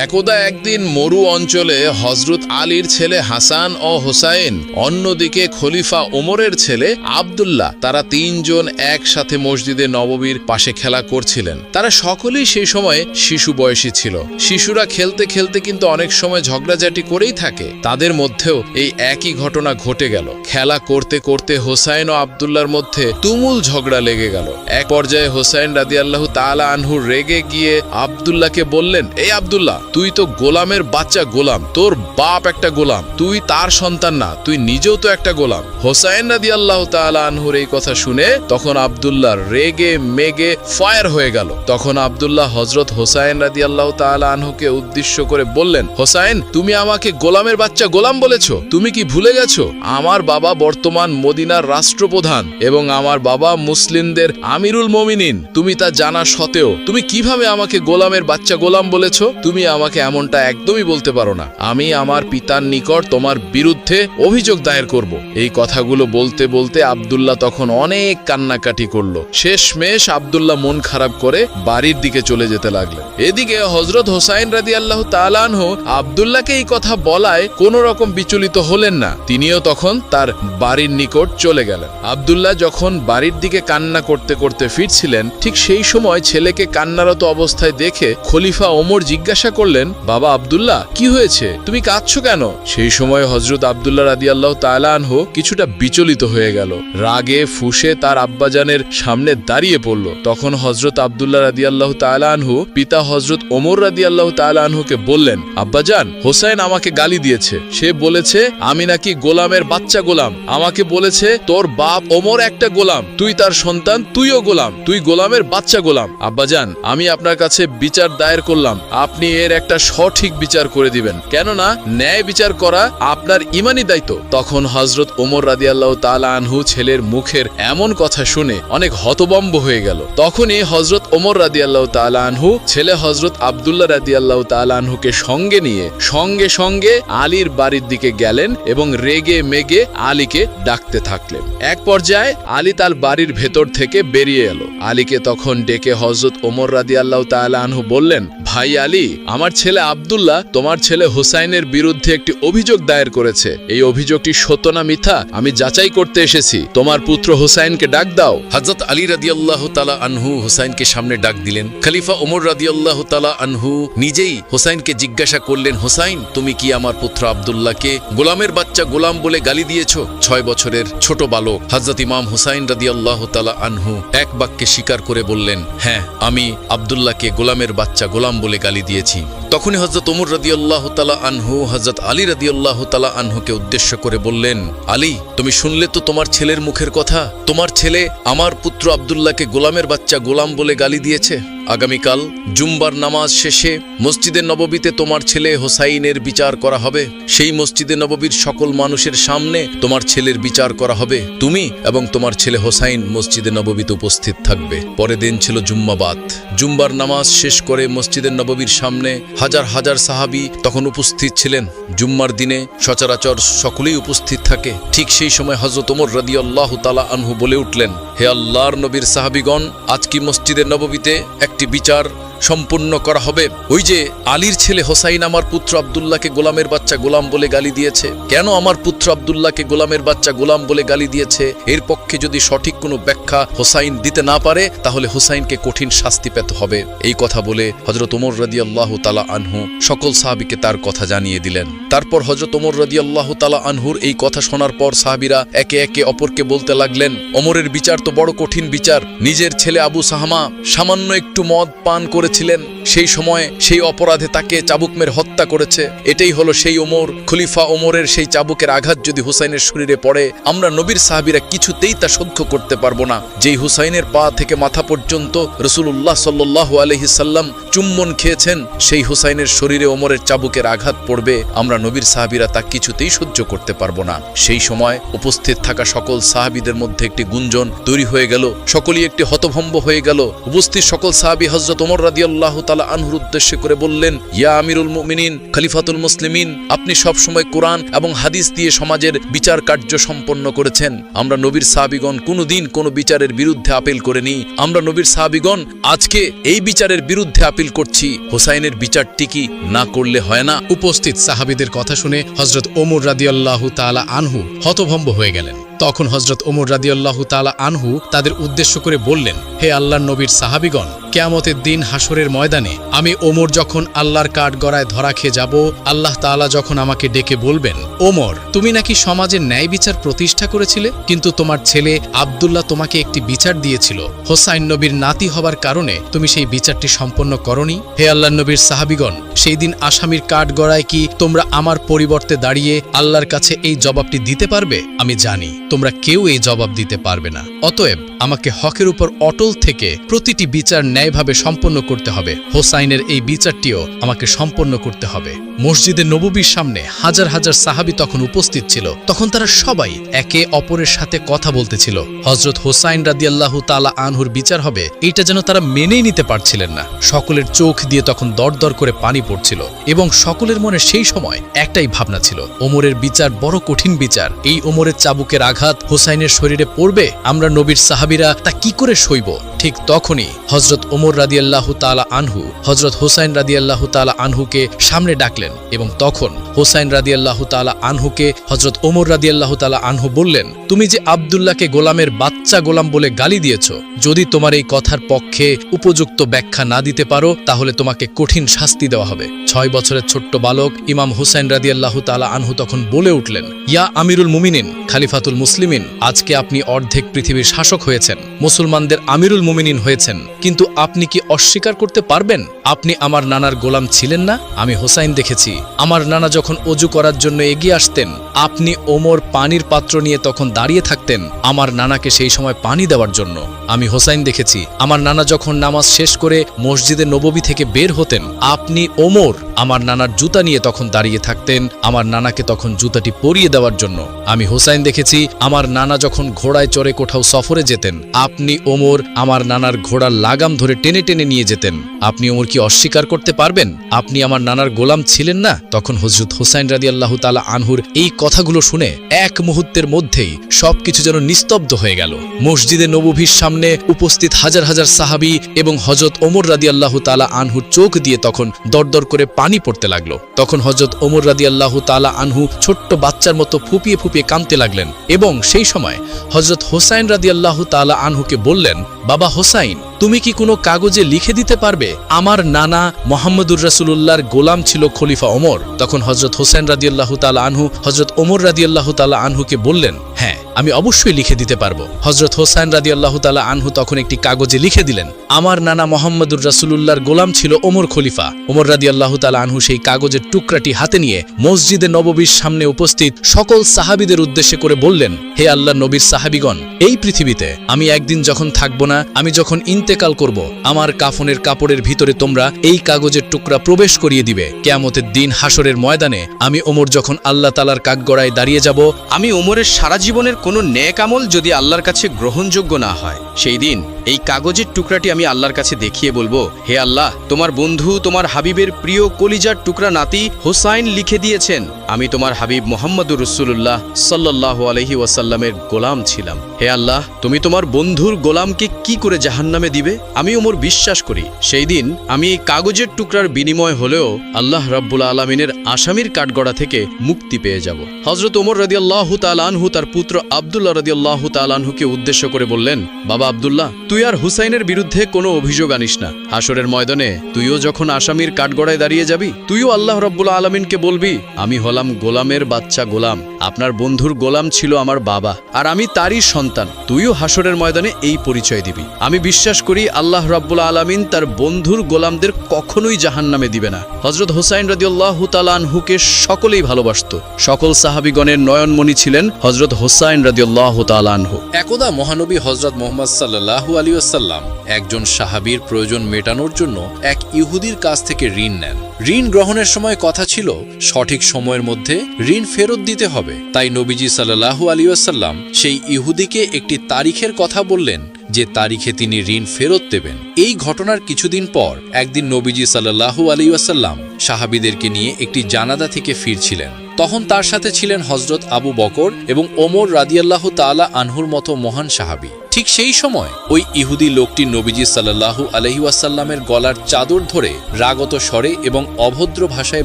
একদা একদিন মরু অঞ্চলে হযরত আলীর ছেলে হাসান ও হোসাইন, অন্যদিকে খলিফা ওমরের ছেলে আব্দুল্লাহ, তারা তিনজন একসাথে মসজিদে নববীর পাশে খেলা করছিলেন। তারা সকলেই সেই সময় শিশু বয়সী ছিল। শিশুরা খেলতে খেলতে কিন্তু অনেক সময় ঝগড়াঝাটি করেই থাকে। তাদের মধ্যেও এই একই ঘটনা ঘটে গেল। খেলা করতে করতে হোসাইন ও আব্দুল্লাহর মধ্যে তুমুল ঝগড়া লেগে গেল। এক পর্যায়ে হোসাইন রাদিয়াল্লাহু তাআলা আনহু রেগে গিয়ে আব্দুল্লাহকে বললেন, এই আব্দুল্লাহ, তুই তো গোলামের বাচ্চা গোলাম, তোর বাপ একটা গোলাম, তুই তার সন্তান না, তুই নিজেও তো একটা গোলাম। হোসাইন রাদিয়াল্লাহু তাআলা আনহুর এই কথা শুনে তখন আব্দুল্লাহ রেগে মেগে ফায়ার হয়ে গেল। তখন আব্দুল্লাহ হযরত হোসাইন রাদিয়াল্লাহু তাআলা আনহুকে উদ্দেশ্য করে বললেন, হোসাইন, তুমি আমাকে গোলামের বাচ্চা গোলাম বলেছো? তুমি কি ভুলে গেছো আমার বাবা বর্তমান মদিনার রাষ্ট্রপ্রধান এবং আমার বাবা মুসলিমদের আমিরুল মুমিনিন? তুমি তা জানা সত্ত্বেও তুমি কিভাবে আমাকে গোলামের বাচ্চা গোলাম বলেছো? তুমি আমাকে এমনটা একদমই বলতে পারো না। আমি আমার পিতার নিকট তোমার বিরুদ্ধে অভিযোগ দায়ের করব। এই কথাগুলো বলতে বলতে আব্দুল্লাহ তখন অনেক কান্নাকাটি করলো। শেষমেশ আব্দুল্লাহ মন খারাপ করে বাড়ির দিকে চলে যেতে লাগলেন। এদিকে হযরত হোসাইন রাদিয়াল্লাহু তাআলা আনহু আব্দুল্লাহকে এই কথা বলায় কোনো রকম বিচলিত হলেন না। তিনিও তখন তার বাড়ির নিকট চলে গেলেন। আব্দুল্লাহ যখন বাড়ির দিকে কান্না করতে করতে ফিরছিলেন, ঠিক সেই সময় ছেলেকে কান্নারত অবস্থায় দেখে খলিফা ওমর জিজ্ঞাসা করলেন, বাবা আব্দুল্লাহ, কি হয়েছে? তুমি কাঁদছো কেন? সেই সময় হযরত আব্দুল্লাহ রাদিয়াল্লাহু তাআলা আনহু কিছুটা বিচলিত হয়ে গেল। রাগে ফুঁসে তার আব্বাজানের সামনে দাঁড়িয়ে পড়ল। তখন হযরত আব্দুল্লাহ রাদিয়াল্লাহু তাআলা আনহু পিতা হযরত ওমর রাদিয়াল্লাহু তাআলা আনহুকে বললেন, আব্বাজান, হোসাইন আমাকে গালি দিয়েছে। সে বলেছে আমি নাকি গোলামের বাচ্চা গোলাম। আমাকে বলেছে তোর বাপ ওমর একটা গোলাম, তুই তার সন্তান, তুইও গোলাম, তুই গোলামের বাচ্চা গোলাম। আব্বাজান, আমি আপনার কাছে বিচার দায়ের করলাম, আপনি এর একটা সঠিক বিচার করে দিবেন, কেননা ন্যায় বিচার করা আপনার ইমানি দায়িত্ব। তখন হযরত ওমর রাদিয়াল্লাহু তাআলা আনহু ছেলের মুখের এমন কথা শুনে অনেক হতভম্ব হয়ে গেল। তখনই হযরত ওমর রাদিয়াল্লাহু তাআলা আনহু ছেলে হযরত আব্দুল্লাহ রাদিয়াল্লাহু তাআলা আনহুকে সঙ্গে নিয়ে সঙ্গে সঙ্গে আলীর বাড়ির দিকে গেলেন এবং রেগে মেগে আলীকে ডাকতে থাকলেন। এক পর্যায়ে আলী তার বাড়ির ভেতর থেকে বেরিয়ে এলো। আলীকে তখন ডেকে হযরত ওমর রাদিয়াল্লাহু তাআলা আনহু বললেন, ভাই আলী, আমার ছেলে আব্দুল্লাহ তোমার ছেলে হোসাইনের বিরুদ্ধে একটি অভিযোগ দায়ের করেছে। এই অভিযোগটি সত্য না মিথ্যা আমি যাচাই করতে এসেছি। তোমার পুত্র হোসাইনকে ডাক দাও। হযরত আলী রাদিয়াল্লাহু তাআলা আনহু হোসাইনকে সামনে ডাক দিলেন। খলিফা ওমর রাদিয়াল্লাহু তাআলা আনহু নিজেই হোসাইনকে জিজ্ঞাসা করলেন, হোসাইন, তুমি কি আমার পুত্র আব্দুল্লাহকে গোলামের বাচ্চা গোলাম বলে গালি দিয়েছো? 6 বছরের ছোট বালক হযরত ইমাম হোসাইন রাদিয়াল্লাহু তাআলা আনহু এক বাক্যে স্বীকার করে বললেন, হ্যাঁ, আমি আব্দুল্লাহকে গোলামের বাচ্চা গোলাম বলে গালি দিয়েছি। তখনই হযরত ওমর রাদিয়াল্লাহু তাআলা আনহু হযরত আলী রাদিয়াল্লাহু তাআলা আনহুকে উদ্দেশ্য করে বললেন, আলী, তুমি শুনলে তো তোমার ছেলের মুখের কথা। তোমার ছেলে আমার পুত্র আব্দুল্লাহকে গোলামের বাচ্চা গোলাম বলে গালি দিয়েছে। আগামীকাল জুম্বার নামাজ শেষে মসজিদে নববীতে তোমার ছেলে হোসাইনের বিচার করা হবে। সেই মসজিদে নববীর সকল মানুষের সামনে তোমার ছেলের বিচার করা হবে। তুমি এবং তোমার ছেলে হোসাইন মসজিদে নববীতে উপস্থিত থাকবে। পরের দিন ছিল জুম্মাবাত। জুম্বার নামাজ শেষ করে মসজিদের নববীর সামনে হাজার হাজার সাহাবী তখন উপস্থিত ছিলেন। জুম্মার দিনে সচরাচর সকলেই উপস্থিত থাকে। ঠিক সেই সময় হযরত ওমর রাদিয়াল্লাহু তাআলা আনহু বলে উঠলেন, হে আল্লাহর নবীর সাহাবীগণ, আজ কি মসজিদের নববীতে একটি বিচার সম্পূর্ণ করা হবে। ওই যে আলীর ছেলে হোসাইন আমার পুত্র আব্দুল্লাহকে গোলামের বাচ্চা গোলাম বলে গালি দিয়েছে। কেন আমার পুত্র আব্দুল্লাহকে গোলামের বাচ্চা গোলাম বলে গালি দিয়েছে, এর পক্ষে যদি সঠিক কোনো ব্যাখ্যা হোসাইন দিতে না পারে, তাহলে হোসাইনকে কঠিন শাস্তি পেতে হবে। এই কথা বলে হযরত ওমর রাদিয়াল্লাহু তাআলা আনহু সকল সাহাবীকে তার কথা জানিয়ে দিলেন। তারপর হযরত ওমর রাদিয়াল্লাহু তাআলা আনহুর এই কথা শোনার পর সাহাবীরা একে একে অপরকে বলতে লাগলেন, ওমরের বিচার তো বড় কঠিন বিচার। নিজের ছেলে আবু সাহামা সামান্য একটু মদ পান করে ছিলেন, সেই সময় সেই অপরাধে তাকে চাবুক মেরে হত্যা করেছে। এটাই হলো সেই ওমর। খলিফা ওমরের সেই চাবুকের আঘাত যদি হুসাইনের শরীরে পড়ে, আমরা নবীর সাহাবীরা কিছুতেই তা সহ্য করতে পারবো না। যেই হুসাইনের পা থেকে মাথা পর্যন্ত রাসূলুল্লাহ সাল্লাল্লাহু আলাইহি সাল্লাম চুম্বন খেয়েছেন, সেই হুসাইনের শরীরে ওমরের চাবুকের আঘাত পড়বে, আমরা নবীর সাহাবীরা তা কিছুতেই সহ্য করতে পারবো না। সেই সময় উপস্থিত থাকা সকল সাহাবীদের মধ্যে একটি গুঞ্জন তৈরি হয়ে গেল। সকলেই একটি হতভম্ব হয়ে গেল। উপস্থিত সকল সাহাবী হযরত ওমর রাদিয়াল্লাহু তাআলা আনহুর উদ্দেশ্য করে বললেন, ইয়া আমিরুল মুমিনিন, খলিফাতুল মুসলিমিন, আপনি সব সময় কোরআন এবং হাদিস দিয়ে সমাজের বিচার কার্য সম্পন্ন করেছেন। আমরা নবীর সাহাবীগণ কোনোদিন কোনো বিচারের বিরুদ্ধে আপিল করেনি। আমরা নবীর সাহাবীগণ আজকে এই বিচারের বিরুদ্ধে আপিল করছি। হোসাইনের বিচারটি কি না করলে হয় না? উপস্থিত সাহাবীদের কথা শুনে হযরত ওমর রাদিয়াল্লাহু তাআলা আনহু হতভম্ব হয়ে গেলেন। তখন হযরত ওমর রাদিয়াল্লাহু তাআলা আনহু তাদের উদ্দেশ্য করে বললেন, হে আল্লাহর নবীর সাহাবীগণ, কিয়ামতের দিন হাসরের ময়দানে আমি ওমর যখন আল্লাহর কাঠগড়ায় ধরা খেয়ে যাব, আল্লাহ তাআলা যখন আমাকে ডেকে বলবেন, ওমর, তুমি নাকি সমাজের ন্যায় বিচার প্রতিষ্ঠা করেছিলে, কিন্তু তোমার ছেলে আব্দুল্লাহ তোমাকে একটি বিচার দিয়েছিল। হোসাইন নবীর নাতি হবার কারণে তুমি সেই বিচারটি সম্পন্ন করনি। হে আল্লাহর নবীর সাহাবীগণ, সেই দিন আসামির কাঠগড়ায় কি তোমরা আমার পরিবর্তে দাঁড়িয়ে আল্লাহর কাছে এই জবাবটি দিতে পারবে? আমি জানি তোমরা কেউ এই জবাব দিতে পারবে না। অতএব আমাকে হকের উপর অটল থেকে প্রতিটি বিচার ন্যায়ভাবে সম্পন্ন করতে হবে। হোসাইনের এই বিচারটিও আমাকে সম্পন্ন করতে হবে। মসজিদে নববীর সামনে হাজার হাজার সাহাবী তখন উপস্থিত ছিল। তখন তারা সবাই একে অপরের সাথে কথা বলতেছিল। হযরত হোসাইন রাদিয়াল্লাহু তাআলা আনহুর বিচার হবে এইটা যেন তারা মেনেই নিতে পারছিলেন না। সকলের চোখ দিয়ে তখন দরদর করে পানি পড়ছিল এবং সকলের মনে সেই সময় একটাই ভাবনা ছিল, ওমরের বিচার বড় কঠিন বিচার। এই ওমরের চাবুকের আঘাত হোসাইনের শরীরে পড়বে, আমরা নবীর সাহাবীরা তা কি করে সইব? ঠিক তখনই হযরত ওমর রাদিয়াল্লাহু তাআলা আনহু হযরত হোসাইন রাদিয়াল্লাহু তাআলা আনহুকে সামনে ডাকলেন এবং তখন হোসাইন রাদিয়াল্লাহু তাআলা আনহুকে হযরত ওমর রাদিয়াল্লাহু তাআলা আনহু বললেন, তুমি যে আব্দুল্লাহকে গোলামের বাচ্চা গোলাম বলে গালি দিয়েছ, যদি তোমার এই কথার পক্ষে উপযুক্ত ব্যাখ্যা না দিতে পারো তাহলে তোমাকে কঠিন শাস্তি দেওয়া হবে। 6 বছরের ছোট্ট বালক ইমাম হোসাইন রাদিয়াল্লাহু তাআলা আনহু তখন বলে উঠলেন, ইয়া আমিরুল মুমিনিন, খলিফাতুল মুসলিমিন, আজকে আপনি অর্ধেক পৃথিবীর শাসক হয়েছেন, মুসলমানদের আমিরুল মুমিনিন হয়েছেন, কিন্তু আপনি কি অস্বীকার করতে পারবেন আপনি আমার নানার গোলাম ছিলেন না? আমি হোসাইন দেখেছি, আমার নানা যখন অজু করার জন্য এগিয়ে আসতেন, আপনি ওমর পানির পাত্র নিয়ে তখন দাঁড়িয়ে থাকতেন আমার নানাকে সেই সময় পানি দেওয়ার জন্য। আমি হোসাইন দেখেছি, আমার নানা যখন নামাজ শেষ করে মসজিদে নববী থেকে বের হতেন, আপনি ওমর আমার নানার জুতা নিয়ে তখন দাঁড়িয়ে থাকতেন আমার নানাকে তখন জুতাটি পরিয়ে দেওয়ার জন্য। আমি হোসাইন দেখেছি, আমার নানা যখন ঘোড়ায় চড়ে কোথাও সফরে যেতেন, আপনি ওমর আমার নানার ঘোড়ার লাগাম ধরে টেনে টেনে নিয়ে যেতেন। আপনি ওমর কি অস্বীকার করতে পারবেন আপনি আমার নানার গোলাম ছিলেন না? তখন হযরত হোসাইন রাদিয়াল্লাহু তাআলা আনহুর এই কথাগুলো শুনে এক মুহূর্তের মধ্যেই সবকিছু যেন নিস্তব্ধ হয়ে গেল। মসজিদে নববীর সামনে উপস্থিত হাজার হাজার সাহাবী এবং হযরত ওমর রাদিয়াল্লাহু তাআলা আনহুর চোখ দিয়ে তখন দরদর করে পানি পড়তে লাগলো। তখন হযরত ওমর রাদিয়াল্লাহু তাআলা আনহু ছোট্ট বাচ্চার মতো ফুপিয়ে ফুপিয়ে কাঁদতে লাগলেন এবং সেই সময় হযরত হোসাইন রাদিয়াল্লাহু তাআলা আনহুকে বললেন, বাবা হোসাইন, তুমি কি কোনো কাগজে লিখে দিতে পারবে আমার নানা মুহাম্মদুর রাসূলুল্লাহর গোলাম ছিল খলিফা ওমর? তখন হযরত হোসেন রাদিয়াল্লাহু তাআলা আনহু হযরত ওমর রাদিয়াল্লাহু তাআলা আনহুকে বললেন, হ্যাঁ, আমি অবশ্যই লিখে দিতে পারবো। হযরত হোসেন রাদিয়াল্লাহু তাআলা আনহু তখন একটি কাগজে লিখে দিলেন, আমার নানা মুহাম্মদুর রাসূলুল্লাহর গোলাম ছিল ওমর খলিফা। ওমর রাদিয়াল্লাহু তাআলা আনহু সেই কাগজের টুকরাটি হাতে নিয়ে মসজিদে নববীর সামনে উপস্থিত সকল সাহাবীদের উদ্দেশ্যে করে বললেন, হে আল্লাহর নবীর সাহাবীগণ, এই পৃথিবীতে আমি একদিন যখন থাকব না, আমি যখন ইন্তেকাল করব, আমার কাফনের কাপড়ের ভিতরে তোমরা এই কাগজের টুকরা প্রবেশ করিয়ে দিবে। কিয়ামতের দিন হাসরের ময়দানে আমি ওমর যখন আল্লাহ তাআলার কাঠগড়ায় দাঁড়িয়ে যাব, আমি ওমরের সারা জীবনের কোনো নেক আমল যদি আল্লাহর কাছে গ্রহণযোগ্য না হয়, সেই দিন এই কাগজের টুকরাটি আমি আল্লাহর কাছে দেখিয়ে বলবো, হে আল্লাহ, তোমার বন্ধু তোমার হাবিবের প্রিয় কলিজার টুকরা নাতি হোসাইন লিখে দিয়েছেন, আমি তোমার হাবিব মুহাম্মদুর রাসূলুল্লাহ সাল্লাল্লাহু আলাইহি ওয়াসাল্লামের গোলাম ছিলাম। হে আল্লাহ, তুমি তোমার বন্ধুর গোলামকে কি করে জাহান্নামে দিবে? আমি ওমর বিশ্বাস করি সেই দিন আমি এই কাগজের টুকরার বিনিময় হলেও আল্লাহ রাব্বুল আলামিনের আসামির কাঠগড়া থেকে মুক্তি পেয়ে যাব। হযরত ওমর রাদিয়াল্লাহু তাআলা আনহু তার পুত্র আব্দুল্লাহ রাদিয়াল্লাহু তাআলা আনহুকে উদ্দেশ্য করে বললেন, বাবা আব্দুল্লাহ, তুই আর হুসাইনের বিরুদ্ধে কোনো অভিযোগ আনিস না। হাসরের ময়দানে তুইও যখন আসামির কাঠগড়ায় দাঁড়িয়ে যাবি, তুইও আল্লাহ রাব্বুল আলামিনকে বলবি, আমি হলাম গোলামের বাচ্চা গোলাম, আপনার বন্ধুর গোলাম ছিল আমার বাবা আর আমি তারই সন্তান। তুইও হাসরের ময়দানে এই পরিচয় দিবি। আমি বিশ্বাস করি আল্লাহ রাব্বুল আলামিন তার বন্ধুর গোলামদের কখনোই জাহান্নামে দিবে না। হযরত হোসাইন রাদিয়াল্লাহু তাআলা আনহুকে সকলেই ভালোবাসত। সকল সাহাবীগণের নয়নমণি ছিলেন হযরত হোসাইন রাদিয়াল্লাহু তাআলা আনহু। একদা মহানবী হযরত মুহাম্মদ সাল্লাল্লাহু আলাইহি ওয়াসাল্লাম একজন সাহাবীর প্রয়োজন মেটানোর জন্য এক ইহুদির কাছ থেকে ঋণ নেন। ঋণ গ্রহণের সময় কথা ছিল সঠিক সময়ের মধ্যে ঋণ ফেরত দিতে হবে। তাই নবীজি সাল্লাল্লাহু আলাইহি ওয়াসাল্লাম সেই ইহুদিকে একটি তারিখের কথা বললেন যে তারিখে তিনি ঋণ ফেরত দেবেন। এই ঘটনার কিছুদিন পর একদিন নবীজি সাল্লাল্লাহু আলাইহি ওয়াসাল্লাম সাহাবীদেরকে নিয়ে একটি জানাজা থেকে ফিরছিলেন। তখন তার সাথে ছিলেন হযরত আবু বকর এবং ওমর রাদিয়াল্লাহু তাআলা আনহুর মতো মহান সাহাবী। ঠিক সেই সময় ওই ইহুদি লোকটি নবীজি সাল্লাল্লাহু আলাইহি ওয়াসাল্লামের গলার চাদর ধরে রাগত স্বরে এবং অভদ্র ভাষায়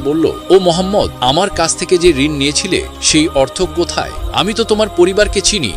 বলল, ও মুহাম্মদ, আমার কাছ থেকে যে ঋণ নিয়েছিলে সেই অর্থ কোথায়? আমি তো তোমার পরিবারকে চিনি।